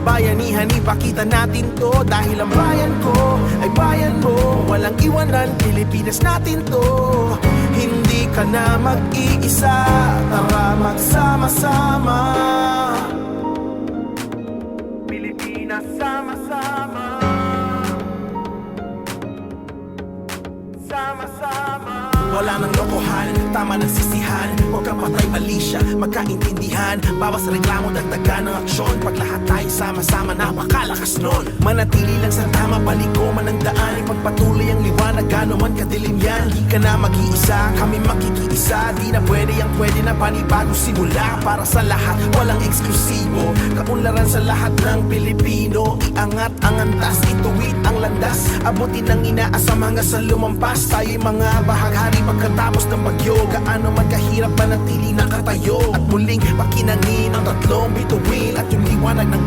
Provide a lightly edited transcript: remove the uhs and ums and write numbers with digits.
Bayanihan, ipakita natin to. Dahil ang bayan ko ay bayan mo. Walang iwanan, Pilipinas natin to. Hindi ka na mag-iisa, tara magsama-sama. Pilipinas sama-sama. Sama-sama. Wala nang lokohan, tama ng sisihan. Huwag kang patay malisya, magkaintindihan. Bawas reklamo, dagdagan ng aksyon. Pag lahat tayo sama-sama, napakalakas nun. Manatili lang sa tama, palikuman ng daan. Ipagpatuloy ang liwanag, gano'n man kadilim yan. Di ka na mag-iisa, kami makikiisa. Di na pwede ang pwede na panibagong simula. Para sa lahat, walang eksklusibo. Kaunlaran sa lahat ng Pilipino. Iangat ang antas, ituwid ang landas. Abutin ang inaasam hanggang sa lumampas. Tayo'y mga bahaghari pagkatapos ng bagyo. Gaano man kahirap manatili nakatayo. At muling pakinangin ang tatlong bituin. At yung liwanag ng